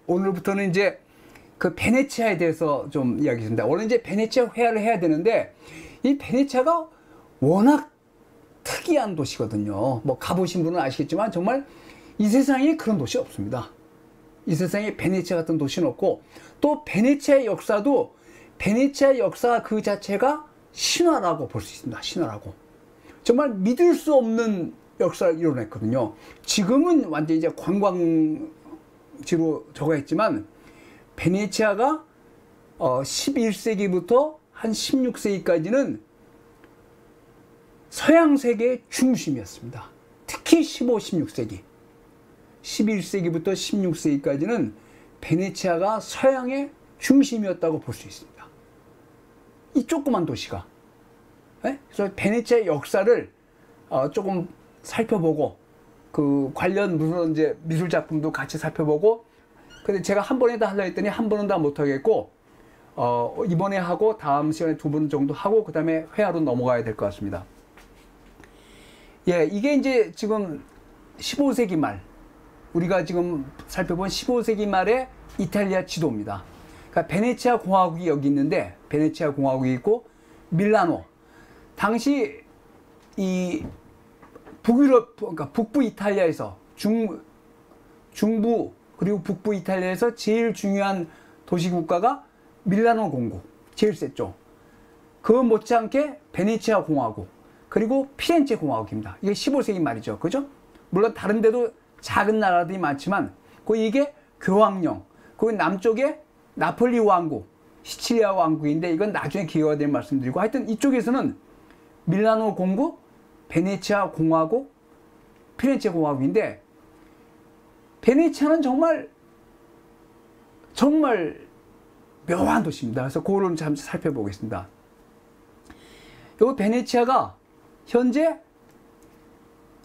오늘부터는 이제 그 베네치아에 대해서 좀 이야기했습니다. 오늘 이제 베네치아 회화를 해야 되는데, 이 베네치아가 워낙 특이한 도시거든요. 뭐 가보신 분은 아시겠지만 정말 이 세상에 그런 도시 없습니다. 이 세상에 베네치아 같은 도시는 없고, 또 베네치아의 역사도 베네치아 역사 그 자체가 신화라고 볼 수 있습니다. 신화라고. 정말 믿을 수 없는 역사를 이뤄냈거든요. 지금은 완전히 이제 관광지로 저거 했지만, 베네치아가 11세기부터 한 16세기까지는 서양 세계의 중심이었습니다. 특히 15, 16세기. 11세기부터 16세기까지는 베네치아가 서양의 중심이었다고 볼 수 있습니다. 이 조그만 도시가. 네? 그래서 베네치아의 역사를 조금 살펴보고, 그 관련 무슨 이제 미술 작품도 같이 살펴보고, 근데 제가 한 번에 다 하려 했더니 한 번은 다 못하겠고, 이번에 하고 다음 시간에 2번 정도 하고, 그 다음에 회화로 넘어가야 될 것 같습니다. 예, 이게 이제 지금 15세기 말, 우리가 지금 살펴본 15세기 말의 이탈리아 지도입니다. 그러니까 베네치아 공화국이 여기 있는데, 베네치아 공화국이 있고, 밀라노. 당시 이 북유럽, 그러니까 북부 이탈리아에서 중부 그리고 북부 이탈리아에서 제일 중요한 도시국가가 밀라노 공국, 제일 셌죠. 그 못지않게 베네치아 공화국, 그리고 피렌체 공화국입니다. 이게 15세기 말이죠. 그죠? 물론 다른 데도 작은 나라들이 많지만, 이게 교황령, 그 남쪽에 나폴리 왕국, 시칠리아 왕국인데, 이건 나중에 기회가 되면 말씀드리고, 하여튼 이쪽에서는 밀라노 공국, 베네치아 공화국, 피렌체 공화국인데, 베네치아는 정말 묘한 도시입니다. 그래서 그거를 잠시 살펴보겠습니다. 요 베네치아가 현재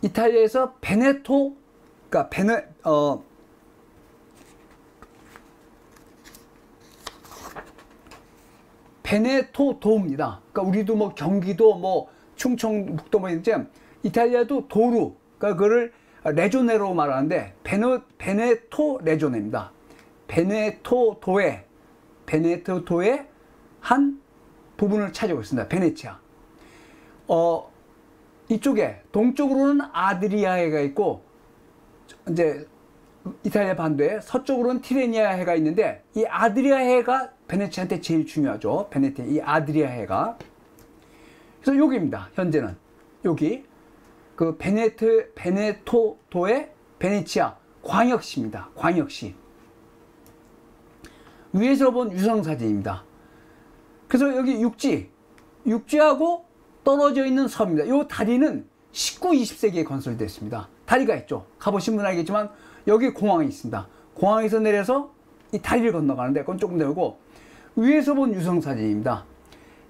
이탈리아에서 베네토, 그러니까 베네토 도입니다. 그러니까 우리도 뭐 경기도, 뭐 충청북도 뭐 이제 이탈리아도 도루, 그러니까 그거를 레조네로 말하는데 베네토 레조네입니다. 베네토도의 한 부분을 차지하고 있습니다. 베네치아. 이쪽에 동쪽으로는 아드리아해가 있고, 이제 이탈리아 반도에 서쪽으로는 티레니아해가 있는데, 이 아드리아해가 베네치아한테 제일 중요하죠. 이 아드리아해가. 그래서 여기입니다. 현재는 여기 그 베네토도의 베네치아 광역시입니다. 광역시. 위에서 본 유성 사진입니다. 그래서 여기 육지하고 떨어져 있는 섬입니다. 이 다리는 19, 20세기에 건설됐습니다. 다리가 있죠. 가보신 분은 알겠지만 여기 공항이 있습니다. 공항에서 내려서 이 다리를 건너가는데, 그건 조금 내고, 위에서 본 유성 사진입니다.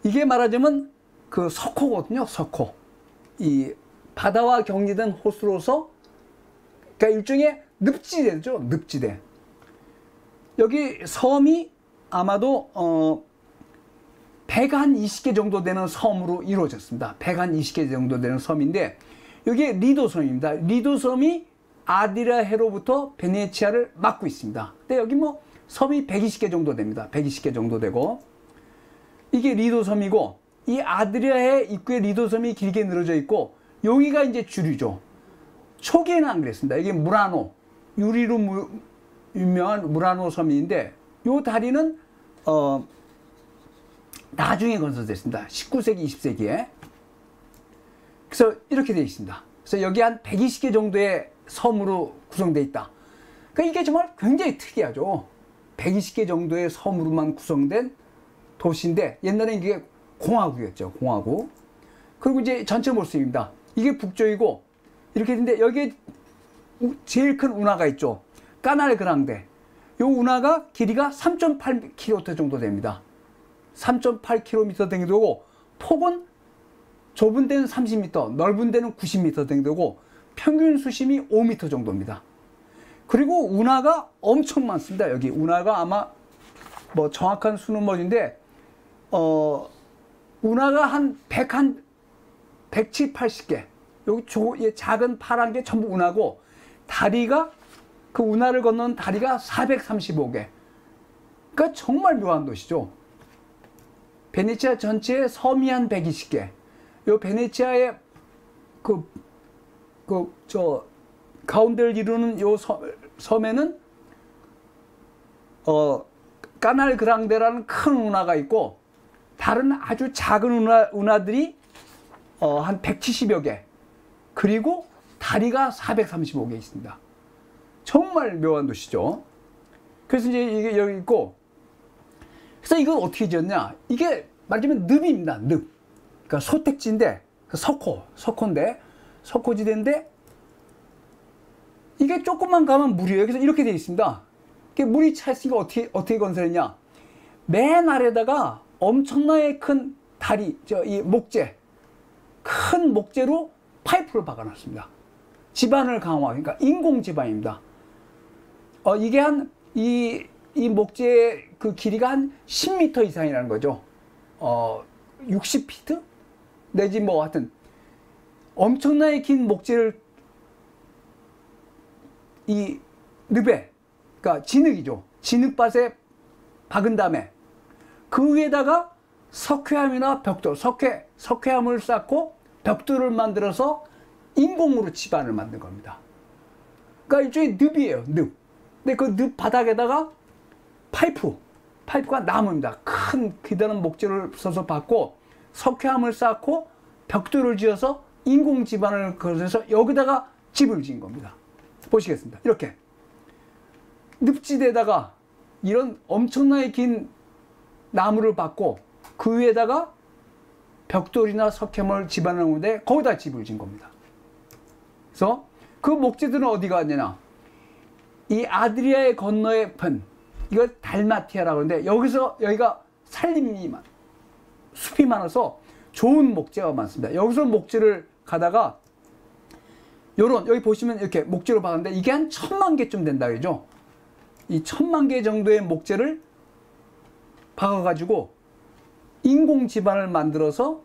이게 말하자면 그 석호거든요. 석호. 이 바다와 격리된 호수로서, 그러니까 일종의 늪지대죠. 늪지대. 여기 섬이 아마도 120개 정도 되는 섬으로 이루어졌습니다. 120개 정도 되는 섬인데, 여기 리도섬입니다. 리도섬이 아드리아해로부터 베네치아를 막고 있습니다. 근데 여기 뭐 섬이 120개 정도 됩니다. 120개 정도 되고, 이게 리도섬이고, 이 아드리아해 입구에 리도섬이 길게 늘어져 있고, 여기가 이제 주류죠. 초기에는 안 그랬습니다. 이게 무라노, 유리로 유명한 무라노 섬인데, 이 다리는 나중에 건설됐습니다. 19세기, 20세기에. 그래서 이렇게 되어 있습니다. 그래서 여기 한 120개 정도의 섬으로 구성되어 있다. 그러니까 이게 정말 굉장히 특이하죠. 120개 정도의 섬으로만 구성된 도시인데, 옛날에 이게 공화국이었죠. 공화국. 그리고 이제 전체 모습입니다. 이게 북쪽이고, 이렇게 되는데, 여기에 제일 큰 운하가 있죠. 까날 그랑데. 이 운하가 길이가 3.8km 정도 됩니다. 3.8km 정도고, 폭은 좁은 데는 30m, 넓은 데는 90m 정도고, 평균 수심이 5m 정도입니다. 그리고 운하가 엄청 많습니다. 여기 운하가 아마 뭐 정확한 수는 뭐인데, 운하가 한 170, 80개. 여기 작은 파란 게 전부 운하고, 다리가 그 운하를 건너는 다리가 435개. 그러니까 정말 묘한 도시죠. 베네치아 전체에 섬이 한 120개. 요 베네치아의 가운데를 이루는 요 섬에는 까날 그랑데라는 큰 운하가 있고 다른 아주 작은 운하들이 한 170여 개. 그리고 다리가 435개 있습니다. 정말 묘한 도시죠. 그래서 이제 이게 여기 있고, 그래서 이건 어떻게 지었냐? 이게 말하자면 늪입니다. 늪. 그러니까 소택지인데, 석호인데, 석호지대인데, 이게 조금만 가면 물이에요. 그래서 이렇게 되어 있습니다. 물이 차 있으니까 어떻게 건설했냐? 맨 아래다가 엄청나게 큰 다리, 이 목재, 큰 목재로 파이프를 박아놨습니다. 지반을 강화, 그러니까 인공 지반입니다. 이게 이 목재의 그 길이가 한 10m 이상이라는 거죠. 60피트? 내지 뭐 하여튼 엄청나게 긴 목재를 이 늪에, 그러니까 진흙이죠. 진흙밭에 박은 다음에 그 위에다가 석회암이나 벽돌, 석회암을 쌓고 벽돌을 만들어서 인공으로 지반을 만든 겁니다. 그러니까 일종의 늪이에요, 늪. 근데 그 늪 바닥에다가 파이프가 나무입니다. 큰 기다란 목재를 써서 박고 석회암을 쌓고 벽돌을 지어서 인공 지반을 걸어서 여기다가 집을 지은 겁니다. 보시겠습니다. 이렇게 늪지대에다가 이런 엄청나게 긴 나무를 박고 그 위에다가 벽돌이나 석회암을 지반을 놓는데 거기다 집을 지은 겁니다. 그래서 그 목재들은 어디 갔느냐? 이 아드리아의 건너의 편, 이거 달마티아라고 하는데 여기가 숲이 많아서 좋은 목재가 많습니다. 여기서 목재를 가다가 여기 보시면 이렇게 목재로 박았는데 이게 한 1000만 개쯤 된다 그러죠. 이 1000만 개 정도의 목재를 박아가지고 인공 지반을 만들어서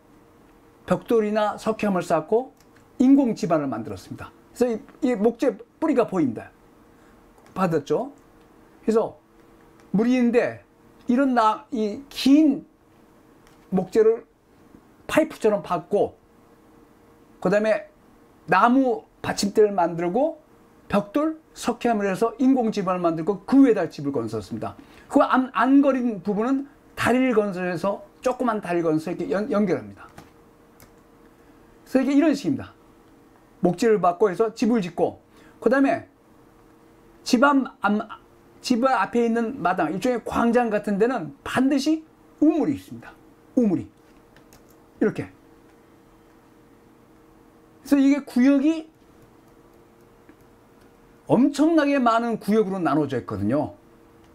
벽돌이나 석회암을 쌓고 인공 지반을 만들었습니다. 그래서 이 목재 뿌리가 보입니다. 받았죠? 그래서 물이 있는데 이런 이 긴 목재를 파이프처럼 박고 그 다음에 나무 받침대를 만들고 벽돌, 석회암을 해서 인공 지반을 만들고 그 위에다 집을 건설했습니다. 그 안 거린 부분은 다리를 건설해서 조그만 다리를 건설해서 이렇게 연결합니다. 그래서 이게 이런 식입니다. 목재를 박고 해서 집을 짓고 그 다음에 집 앞에 있는 마당, 일종의 광장 같은 데는 반드시 우물이 있습니다. 우물이. 이렇게. 그래서 이게 구역이 엄청나게 많은 구역으로 나눠져 있거든요.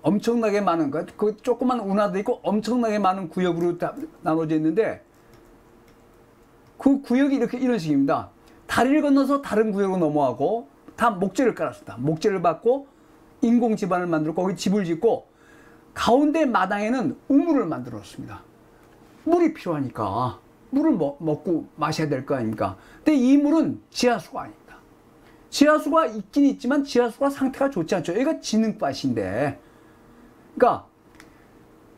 엄청나게 많은, 그 조그만 운하도 있고 엄청나게 많은 구역으로 나눠져 있는데 그 구역이 이런 식입니다. 다리를 건너서 다른 구역으로 넘어가고 다 목재를 깔았습니다. 목재를 받고 인공 지반을 만들고 거기 집을 짓고 가운데 마당에는 우물을 만들었습니다. 물이 필요하니까 물을 먹고 마셔야 될 거 아닙니까? 근데 이 물은 지하수가 아닙니다. 지하수가 있긴 있지만 지하수가 상태가 좋지 않죠. 여기가 진흙밭인데, 그러니까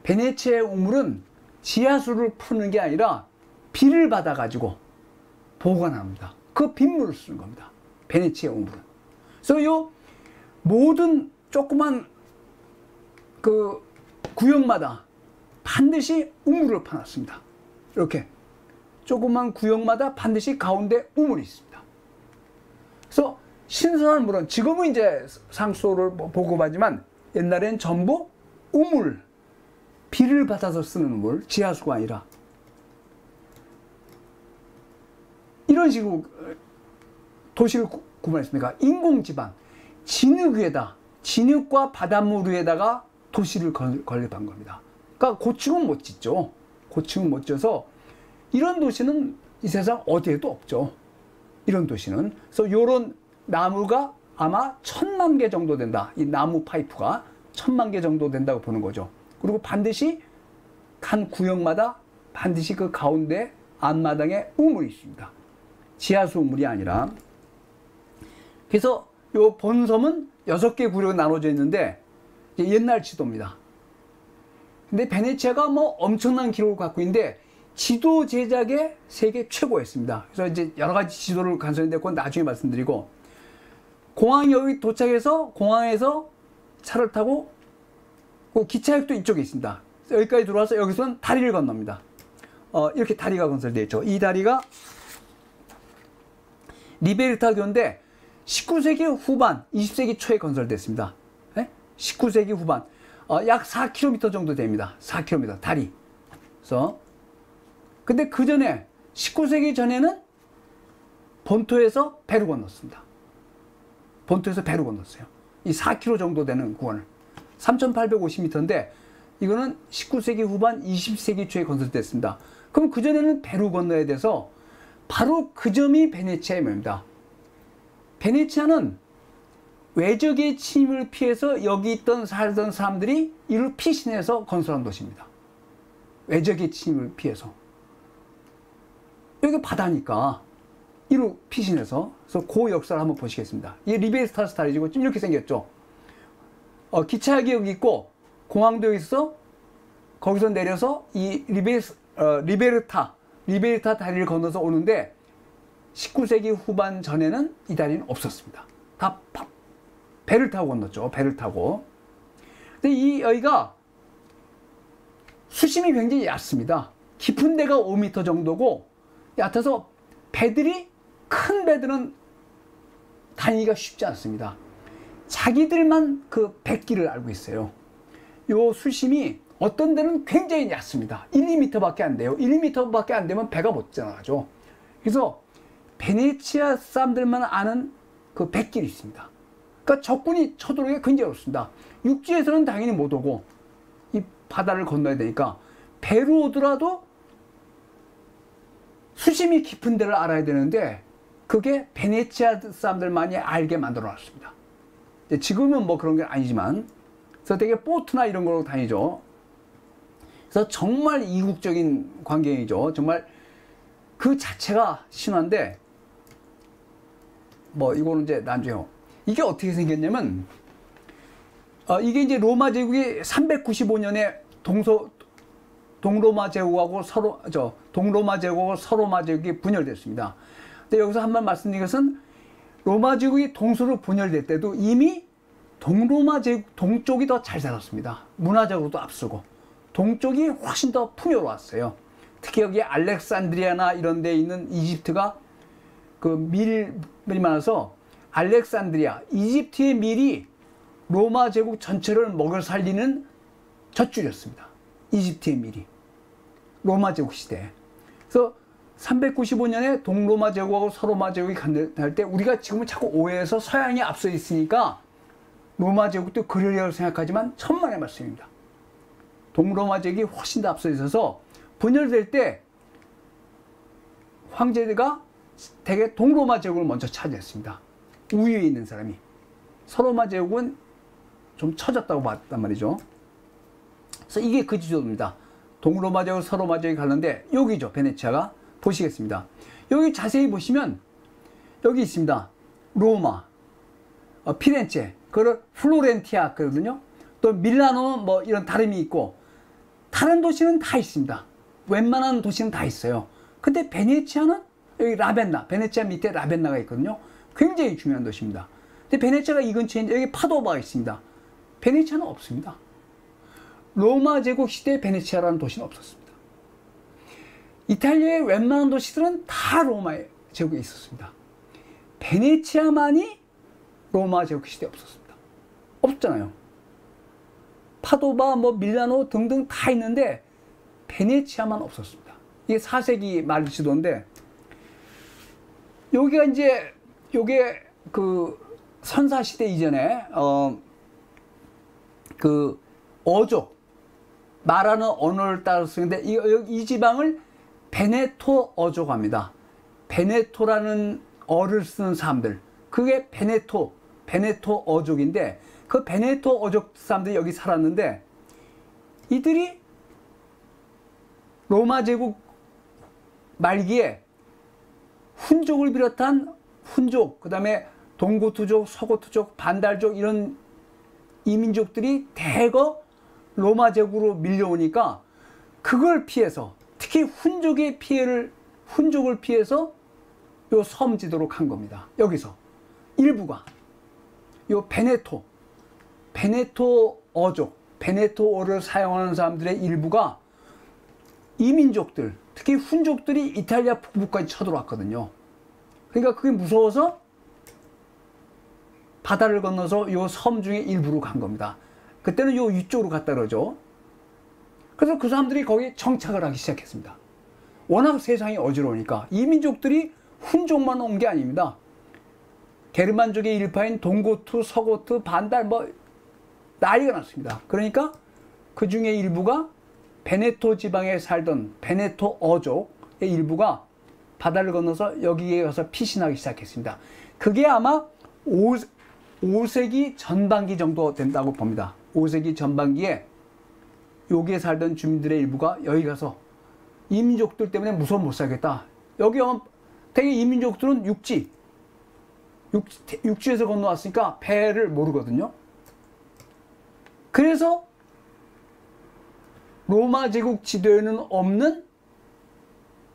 베네치아의 우물은 지하수를 푸는 게 아니라 비를 받아가지고 보관합니다. 그 빗물을 쓰는 겁니다. 베네치아 우물은. 그래서 요 모든 조그만 그 구역마다 반드시 우물을 파놨습니다. 이렇게 조그만 구역마다 반드시 가운데 우물이 있습니다. 그래서 신선한 물은 지금은 이제 상수도를 보급하지만 옛날엔 전부 우물, 비를 받아서 쓰는 물, 지하수가 아니라 이런 식으로 도시를 구분했습니다. 인공지방, 진흙 위에다, 진흙과 바닷물 위에다가 도시를 건립한 겁니다. 그러니까 고층은 못 짓죠. 고층은 못 져서 이런 도시는 이 세상 어디에도 없죠. 이런 도시는. 그래서 이런 나무가 아마 1000만 개 정도 된다. 이 나무 파이프가 1000만 개 정도 된다고 보는 거죠. 그리고 반드시 한 구역마다 반드시 그 가운데 앞마당에 우물이 있습니다. 지하수 우물이 아니라. 그래서 요 본섬은 6개 구역에 나눠져 있는데 옛날 지도입니다. 근데 베네치아가 뭐 엄청난 기록을 갖고 있는데 지도 제작에 세계 최고였습니다. 그래서 이제 여러 가지 지도를 간섭했는데 그건 나중에 말씀드리고, 공항에 여기 도착해서 공항에서 차를 타고 그 기차역도 이쪽에 있습니다. 여기까지 들어와서 여기서는 다리를 건넙니다. 이렇게 다리가 건설되어 있죠. 이 다리가 리베르타교인데 19세기 후반, 20세기 초에 건설됐습니다. 네? 19세기 후반. 약 4km 정도 됩니다. 4km 다리. 그래서 근데 그 전에 19세기 전에는 본토에서 배로 건넜습니다. 본토에서 배로 건넜어요. 이 4km 정도 되는 구간을 3,850m인데 이거는 19세기 후반 20세기 초에 건설됐습니다. 그럼 그 전에는 배로 건너야 돼서 바로 그 점이 베네치아의 묘입니다. 베네치아는 외적의 침입을 피해서 여기 있던 살던 사람들이 이를 피신해서 건설한 도시입니다. 외적의 침입을 피해서. 여기 바다니까 이로 피신해서. 그래서 그 역사를 한번 보시겠습니다. 이게 리베르타스 다리지고 좀 이렇게 생겼죠. 기차역이 여기 있고 공항도 여기 있어. 거기서 내려서 이 리베르타 다리를 건너서 오는데 19세기 후반 전에는 이 다리는 없었습니다. 다 배를 타고 건넜죠. 배를 타고. 근데 이 여기가 수심이 굉장히 얕습니다. 깊은 데가 5m 정도고 얕아서 배들이, 큰 배들은 다니기가 쉽지 않습니다. 자기들만 그 백길을 알고 있어요. 요 수심이 어떤 데는 굉장히 얕습니다. 1, 2m밖에 안 돼요. 1, 2m밖에 안 되면 배가 못 지나가죠. 그래서 베네치아 사람들만 아는 그 백길이 있습니다. 그러니까 적군이 쳐들어오기가 굉장히 어렵습니다. 육지에서는 당연히 못 오고 이 바다를 건너야 되니까 배로 오더라도 수심이 깊은 데를 알아야 되는데 그게 베네치아 사람들만이 알게 만들어 놨습니다. 지금은 뭐 그런 게 아니지만, 그래서 되게 보트나 이런 걸로 다니죠. 그래서 정말 이국적인 광경이죠. 정말 그 자체가 신화인데, 뭐 이거는 이제 나중에 이게 어떻게 생겼냐면, 이게 이제 로마 제국이 395년에 동로마 제국하고 서로마 제국이 분열됐습니다. 근데 여기서 한 번 말씀드린 것은 로마 제국이 동서로 분열될 때도 이미 동로마 제국 동쪽이 더 잘 살았습니다. 문화적으로도 앞서고 동쪽이 훨씬 더 풍요로웠어요. 특히 여기 알렉산드리아나 이런 데 있는 이집트가 그 밀이 많아서 알렉산드리아, 이집트의 밀이 로마 제국 전체를 먹여 살리는 젖줄이었습니다. 이집트의 밀이. 로마 제국 시대에. 그래서 395년에 동로마 제국하고 서로마 제국이 갈때 우리가 지금은 자꾸 오해해서 서양이 앞서 있으니까 로마 제국도 그러려고 생각하지만 천만의 말씀입니다. 동로마 제국이 훨씬 더 앞서 있어서 분열될 때 황제가 대개 동로마 제국을 먼저 차지했습니다. 우위에 있는 사람이. 서로마 제국은 좀 처졌다고 봤단 말이죠. 그래서 이게 그 지도입니다. 동로마 제국, 서로마 제국이 가는데 여기죠. 베네치아가. 보시겠습니다. 여기 자세히 보시면 여기 있습니다. 로마, 피렌체, 그걸 플로렌티아 거든요. 또 밀라노는 뭐 이런 다름이 있고 다른 도시는 다 있습니다. 웬만한 도시는 다 있어요. 근데 베네치아는 여기 라벤나, 베네치아 밑에 라벤나가 있거든요. 굉장히 중요한 도시입니다. 근데 베네치아가 이 근처에 여기 파도바가 있습니다. 베네치아는 없습니다. 로마 제국 시대에 베네치아라는 도시는 없었습니다. 이탈리아의 웬만한 도시들은 다 로마 제국에 있었습니다. 베네치아만이 로마 제국 시대에 없었습니다. 없잖아요. 파도바, 뭐 밀라노 등등 다 있는데 베네치아만 없었습니다. 이게 4세기 말 지도인데 여기가 이제 요게 그 선사 시대 이전에 그 어족 말하는 언어를 따라서 쓰는데 이 지방을 베네토 어조가 합니다. 베네토라는 어를 쓰는 사람들. 그게 베네토 어족인데 그 베네토 어족 사람들이 여기 살았는데 이들이 로마 제국 말기에 훈족을 비롯한 훈족, 그 다음에 동고투족, 서고투족, 반달족 이런 이민족들이 대거 로마 제국으로 밀려오니까 그걸 피해서 특히 훈족을 피해서 요 섬지도로 간 겁니다. 여기서 일부가 요 베네토어족, 베네토어를 사용하는 사람들의 일부가 이민족들, 특히 훈족들이 이탈리아 북부까지 쳐들어왔거든요. 그러니까 그게 무서워서 바다를 건너서 요 섬 중에 일부로 간 겁니다. 그때는 요 위쪽으로 갔다 그러죠. 그래서 그 사람들이 거기에 정착을 하기 시작했습니다. 워낙 세상이 어지러우니까. 이민족들이 훈족만 온 게 아닙니다. 게르만족의 일파인 동고투, 서고투, 반달 난리가 났습니다. 그러니까 그 중에 일부가 베네토 지방에 살던 베네토어족의 일부가 바다를 건너서 여기에 와서 피신하기 시작했습니다. 그게 아마 5세기 전반기 정도 된다고 봅니다. 5세기 전반기에 여기에 살던 주민들의 일부가 여기 가서 이민족들 때문에 무서워 못 살겠다. 여기 오면 되게 이민족들은 육지에서 건너왔으니까 배를 모르거든요. 그래서 로마 제국 지도에는 없는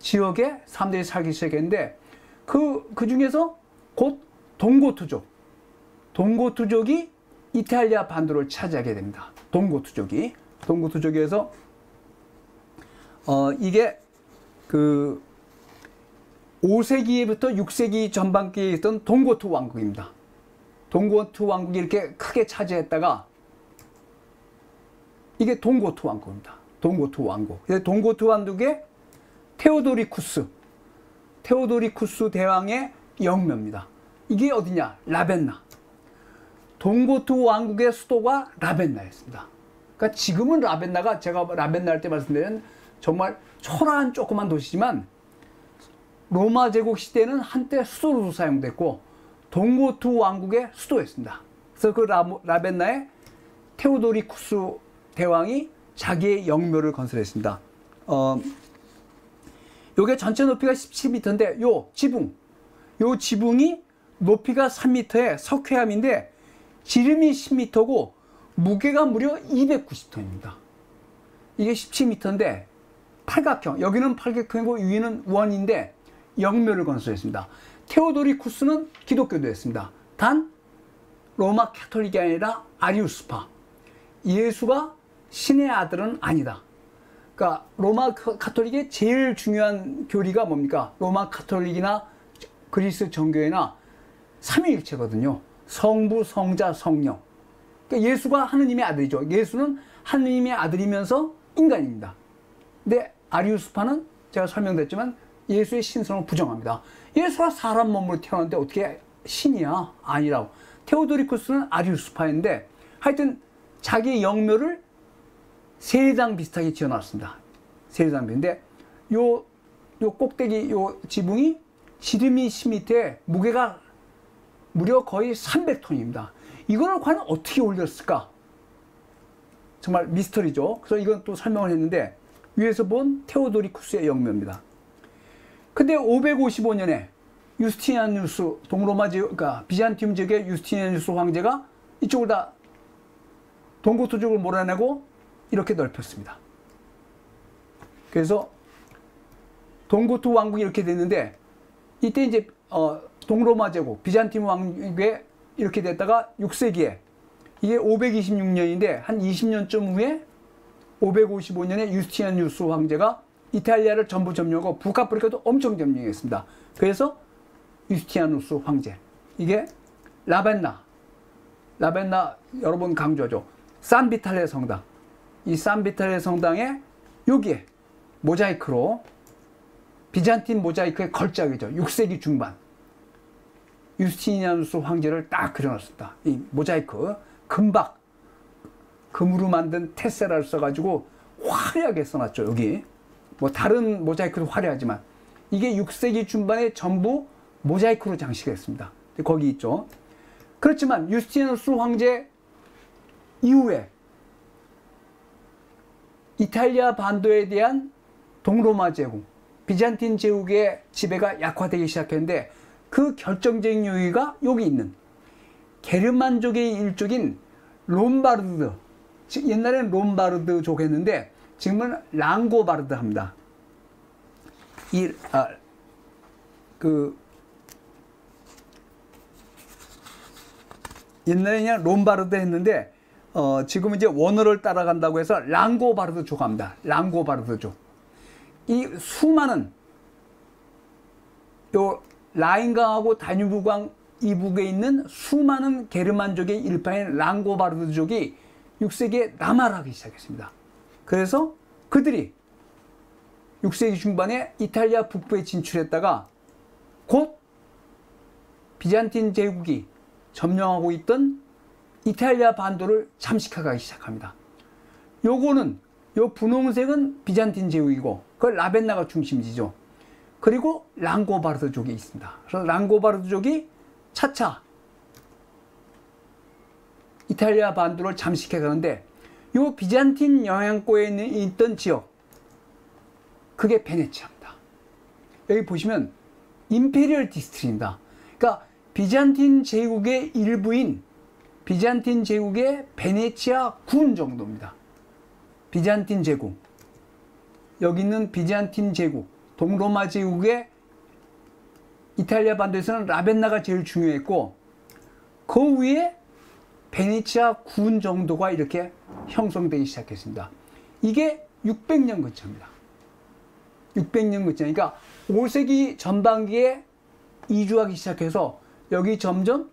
지역에 사람들이 살기 시작했는데 그 중에서 곧 동고투족이 이탈리아 반도를 차지하게 됩니다. 동고투족에서 이게 그 5세기부터 6세기 전반기에 있던 동고투 왕국입니다. 동고투 왕국이 이렇게 크게 차지했다가 이게 동고투 왕국입니다. 동고투 왕국. 동고투 왕국의 테오도리쿠스 대왕의 영묘입니다. 이게 어디냐? 라벤나. 동고투 왕국의 수도가 라벤나였습니다. 그러니까 지금은 라벤나가 제가 라벤나 할 때 말씀드린 정말 초라한 조그만 도시지만 로마 제국 시대에는 한때 수도로 사용됐고 동고투 왕국의 수도였습니다. 그래서 그 라벤나에 테오도리쿠스 대왕이 자기의 영묘를 건설했습니다. 요게 전체 높이가 17m인데 요 지붕이 높이가 3m에 석회암인데 지름이 10m고 무게가 무려 290톤입니다. 이게 17m인데 팔각형, 여기는 팔각형이고 위는 원인데 영묘를 건설했습니다. 테오도리쿠스는 기독교도였습니다. 단 로마 카톨릭이 아니라 아리우스파. 예수가 신의 아들은 아니다. 그러니까 로마 카톨릭의 제일 중요한 교리가 뭡니까? 로마 카톨릭이나 그리스 정교회나 삼위일체거든요. 성부, 성자, 성령. 그러니까 예수가 하느님의 아들이죠. 예수는 하느님의 아들이면서 인간입니다. 근데 아리우스파는 제가 설명드렸지만 예수의 신성을 부정합니다. 예수가 사람 몸으로 태어났는데 어떻게 신이야? 아니라고. 테오도리쿠스는 아리우스파인데 하여튼 자기의 영묘를 세례당 비슷하게 지어놨습니다. 세례당 비슷한데 요 꼭대기 요 지붕이 지름이 10m에 무게가 무려 거의 300톤입니다. 이거를 과연 어떻게 올렸을까? 정말 미스터리죠. 그래서 이건 또 설명을 했는데 위에서 본 테오도리쿠스의 영묘입니다. 근데 555년에 유스티니아누스 동로마 지역, 그러니까 비잔티움 지역의 유스티니아누스 황제가 이쪽을 다 동고투족을 몰아내고 이렇게 넓혔습니다. 그래서 동고투 왕국이 이렇게 됐는데 이때 이제 동로마 제국, 비잔티움 왕국에 이렇게 됐다가 6세기에 이게 526년인데 한 20년쯤 후에 555년에 유스티니아누스 황제가 이탈리아를 전부 점령하고 북아프리카도 엄청 점령했습니다. 그래서 유스티니아누스 황제, 이게 라벤나 여러 번 강조하죠. 산비탈레 성당, 이 산비탈레 성당에 여기에 모자이크로 비잔틴 모자이크의 걸작이죠. 6세기 중반 유스티니아누스 황제를 딱 그려놨습니다. 이 모자이크 금박 금으로 만든 테세라를 써가지고 화려하게 써놨죠. 여기 뭐 다른 모자이크도 화려하지만 이게 6세기 중반에 전부 모자이크로 장식했습니다. 거기 있죠. 그렇지만 유스티니아누스 황제 이후에 이탈리아 반도에 대한 동로마 제국, 비잔틴 제국의 지배가 약화되기 시작했는데 그 결정적인 요인가 여기 있는 게르만족의 일족인 롬바르드, 즉 옛날에는 롬바르드족 했는데 지금은 랑고바르드 합니다. 옛날에 그냥 롬바르드 했는데 지금 이제 원어를 따라간다고 해서 랑고바르드족 합니다. 랑고바르드족. 이 수많은 요 라인강하고 다뉴브강 이북에 있는 수많은 게르만족의 일파인 랑고바르드족이 6세기에 남하하기 시작했습니다. 그래서 그들이 6세기 중반에 이탈리아 북부에 진출했다가 곧 비잔틴 제국이 점령하고 있던 이탈리아 반도를 잠식하기 시작합니다. 요거는 요 분홍색은 비잔틴 제국이고 그걸 라벤나가 중심지죠. 그리고 랑고바르드족이 있습니다. 그래서 랑고바르드족이 차차 이탈리아 반도를 잠식해 가는데 요 비잔틴 영향권에 있던 지역 그게 베네치아입니다. 여기 보시면 임페리얼 디스트릭입니다. 그러니까 비잔틴 제국의 일부인 비잔틴 제국의 베네치아 군 정도입니다. 비잔틴 제국. 여기 있는 비잔틴 제국, 동로마 제국의 이탈리아 반도에서는 라벤나가 제일 중요했고 그 위에 베네치아 군 정도가 이렇게 형성되기 시작했습니다. 이게 600년 근처입니다. 600년 근처. 그러니까 5세기 전반기에 이주하기 시작해서 여기 점점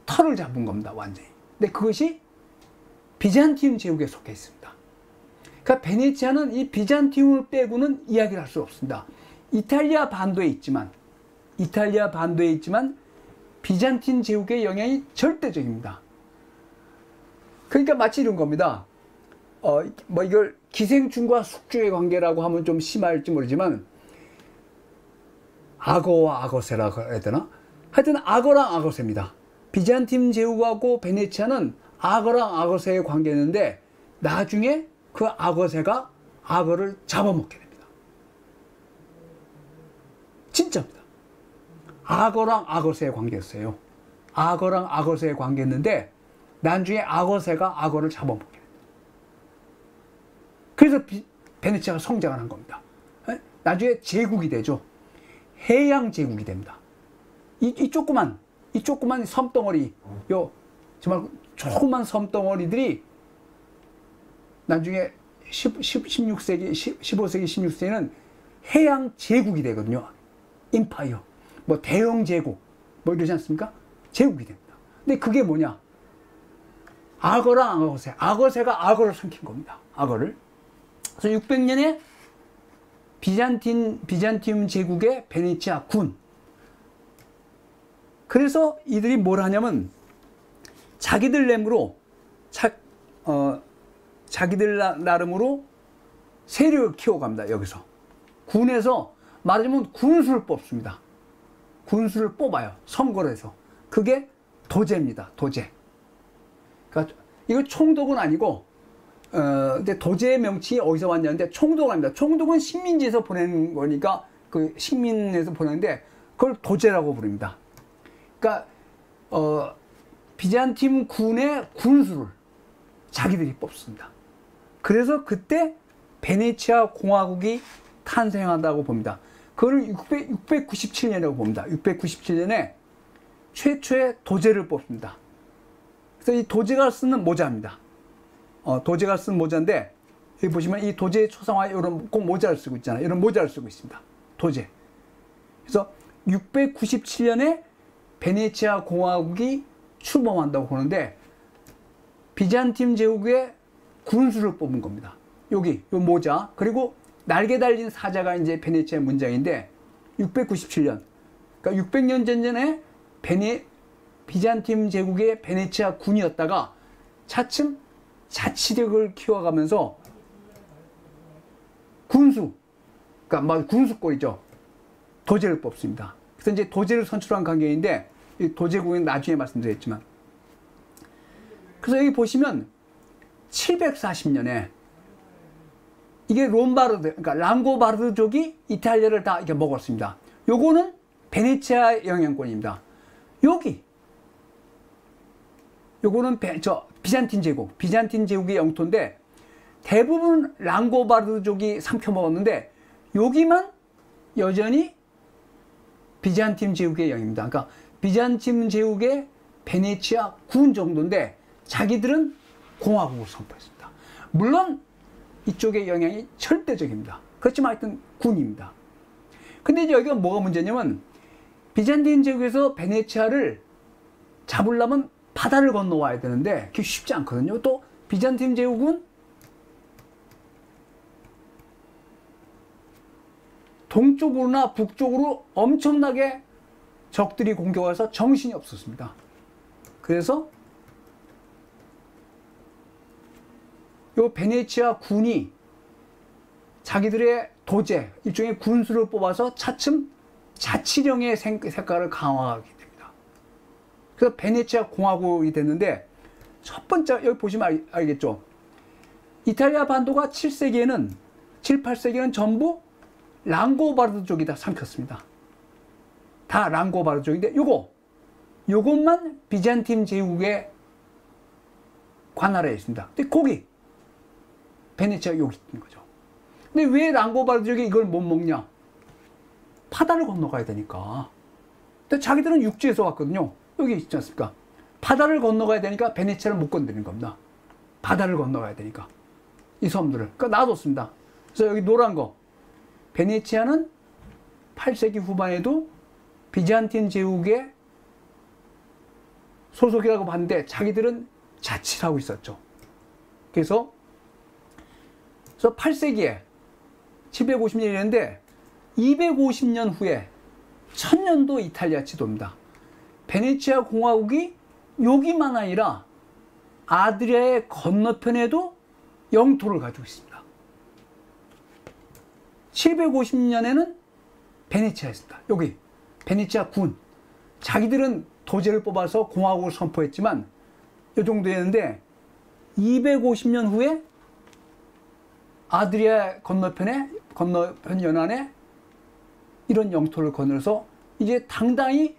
털을 잡은 겁니다. 완전히. 근데 그것이 비잔티움 제국에 속해 있습니다. 그러니까 베네치아는 이 비잔티움을 빼고는 이야기를 할 수 없습니다. 이탈리아 반도에 있지만 비잔틴 제국의 영향이 절대적입니다. 그러니까 마치 이런 겁니다. 뭐 이걸 기생충과 숙주의 관계라고 하면 좀 심할지 모르지만 악어와 악어새라고 해야 되나? 하여튼 악어랑 악어새입니다. 비잔틴 제국하고 베네치아는 악어랑 악어새의 관계였는데 나중에 그 악어새가 악어를 잡아먹게 됩니다. 진짜입니다. 악어랑 악어새의 관계였어요. 악어랑 악어새의 관계였는데 나중에 악어새가 악어를 잡아먹게 됩니다. 그래서 베네치아가 성장을 한 겁니다. 나중에 제국이 되죠. 해양 제국이 됩니다. 이 조그만 섬덩어리, 정말 조그만 섬덩어리들이 나중에 16세기, 15세기, 16세기는 해양 제국이 되거든요. 임파이어. 뭐 대영 제국. 뭐 이러지 않습니까? 제국이 됩니다. 근데 그게 뭐냐? 악어랑 악어새. 악어새가 악어를 삼킨 겁니다. 악어를. 그래서 600년에 비잔티움 제국의 베네치아 군. 그래서 이들이 뭘 하냐면 자기들 나름으로 세력을 키워갑니다. 여기서 군에서 말하자면 군수를 뽑습니다. 군수를 뽑아요. 선거를 해서. 그게 도제입니다. 도제. 그러니까 이거 총독은 아니고 근데 도제의 명칭이 어디서 왔냐는데 총독 아닙니다. 총독은 식민지에서 보내는 거니까 그 식민에서 보내는데 그걸 도제라고 부릅니다. 그러니까 비잔팀 군의 군수를 자기들이 뽑습니다. 그래서 그때 베네치아 공화국이 탄생한다고 봅니다. 그걸 697년이라고 봅니다. 697년에 최초의 도제를 뽑습니다. 그래서 이 도제가 쓰는 모자입니다. 도제가 쓴 모자인데 여기 보시면 이 도제의 초상화 이런 꼭 모자를 쓰고 있잖아요. 이런 모자를 쓰고 있습니다. 도제. 그래서 697년에 베네치아 공화국이 출범한다고 보는데 비잔팀 제국의 군수를 뽑은 겁니다. 여기 요 모자 그리고 날개 달린 사자가 이제 베네치아의 문장인데 697년 그러니까 600년 전에 비잔팀 제국의 베네치아 군이었다가 차츰 자치력을 키워가면서 군수 그러니까 군수꼴이죠. 도제를 뽑습니다. 그래서 이제 도제를 선출한 관계인데 이 도제국은 나중에 말씀드렸지만 그래서 여기 보시면 740년에 이게 롬바르드, 그러니까 랑고바르드족이 이탈리아를 다 이렇게 먹었습니다. 요거는 베네치아 영향권입니다. 여기 요거는 비잔틴 제국의 영토인데 대부분 랑고바르드족이 삼켜먹었는데 여기만 여전히 비잔틴 제국의 영입니다. 그러니까 비잔틴 제국의 베네치아 군 정도인데 자기들은 공화국을 선포했습니다. 물론 이쪽의 영향이 절대적입니다. 그렇지만 하여튼 군입니다. 근데 이제 여기가 뭐가 문제냐면 비잔틴 제국에서 베네치아를 잡으려면 바다를 건너와야 되는데 그게 쉽지 않거든요. 또 비잔틴 제국은 동쪽으로나 북쪽으로 엄청나게 적들이 공격해서 정신이 없었습니다. 그래서 요 베네치아 군이 자기들의 도제, 일종의 군수를 뽑아서 차츰 자치령의 색깔을 강화하게 됩니다. 그래서 베네치아 공화국이 됐는데 첫 번째, 여기 보시면 알겠죠? 이탈리아 반도가 7세기에는 7, 8세기에는 전부 랑고바르드 다 삼켰습니다. 다 랑고바르드족인데 요것만 비잔틴 제국의 관할에 있습니다. 근데 거기 베네치아 여기 있는 거죠. 근데 왜 랑고바르드족이 이걸 못 먹냐? 바다를 건너가야 되니까. 근데 자기들은 육지에서 왔거든요. 여기 있지 않습니까? 바다를 건너가야 되니까 베네치아를 못 건드리는 겁니다. 바다를 건너가야 되니까. 이 섬들을. 그러니까 놔뒀습니다. 그래서 여기 노란 거. 베네치아는 8세기 후반에도 비잔틴 제국의 소속이라고 봤는데 자기들은 자치를 하고 있었죠. 그래서 8세기에 750년이었는데 250년 후에 1000년도 이탈리아 지도입니다. 베네치아 공화국이 여기만 아니라 아드리아의 건너편에도 영토를 가지고 있습니다. 750년에는 베네치아였습니다. 여기 베네치아 군. 자기들은 도제를 뽑아서 공화국을 선포했지만 이 정도였는데 250년 후에 아드리아 건너편 연안에 이런 영토를 거느려서 이제 당당히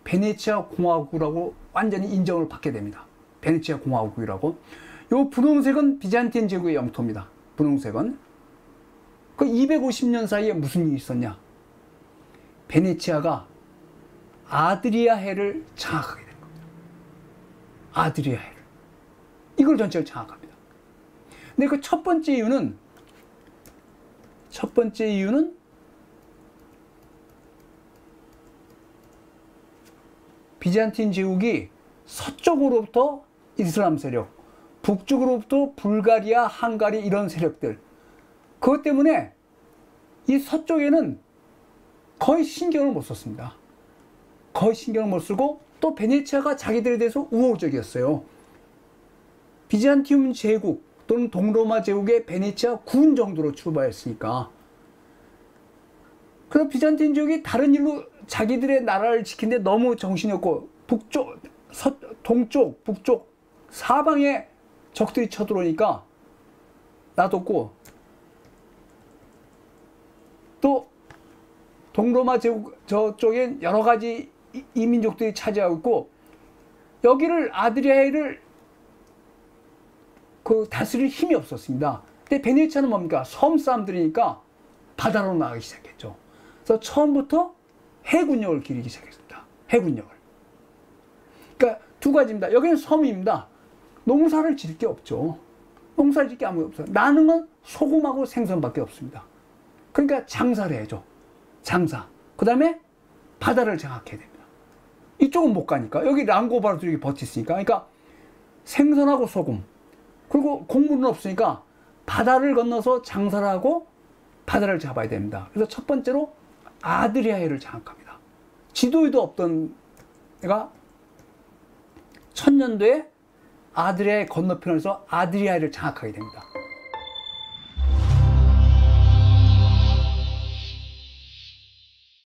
베네치아 공화국이라고 완전히 인정을 받게 됩니다. 베네치아 공화국이라고. 요 분홍색은 비잔틴 제국의 영토입니다. 분홍색은. 그 250년 사이에 무슨 일이 있었냐? 베네치아가 아드리아해를 장악하게 된 겁니다. 아드리아해를. 이걸 전체를 장악합니다. 근데 그 첫 번째 이유는 비잔틴 제국이 서쪽으로부터 이슬람 세력, 북쪽으로부터 불가리아, 헝가리 이런 세력들. 그것 때문에 이 서쪽에는 거의 신경을 못 썼습니다. 거의 신경을 못 쓰고 또 베네치아가 자기들에 대해서 우호적이었어요. 비잔티움 제국 또는 동로마 제국의 베네치아 군 정도로 출발했으니까. 그래서 비잔틴 제국이 다른 일로 자기들의 나라를 지키는데 너무 정신이 없고 동쪽, 북쪽 사방에 적들이 쳐들어오니까 놔뒀고 또 동로마 제국 저쪽엔 여러 가지 이민족들이 차지하고 있고 여기를 아드리아해를 다스릴 힘이 없었습니다. 근데 베네치아는 뭡니까? 섬 사람들이니까 바다로 나가기 시작했죠. 그래서 처음부터 해군력을 기르기 시작했습니다. 해군력을. 그러니까 두 가지입니다. 여기는 섬입니다. 농사를 지을 게 없죠. 농사를 지을 게 아무것도 없어요. 나는 건 소금하고 생선밖에 없습니다. 그러니까 장사를 해야죠. 장사. 그 다음에 바다를 장악해야 됩니다. 이쪽은 못 가니까. 여기 랑고바르드족이 버티으니까. 그러니까 생선하고 소금. 그리고 곡물은 없으니까 바다를 건너서 장사를 하고 바다를 잡아야 됩니다. 그래서 첫 번째로 아드리아해를 장악합니다. 지도에도 없던 애가 1000년도에 아드리아해 건너편에서 아드리아해를 장악하게 됩니다.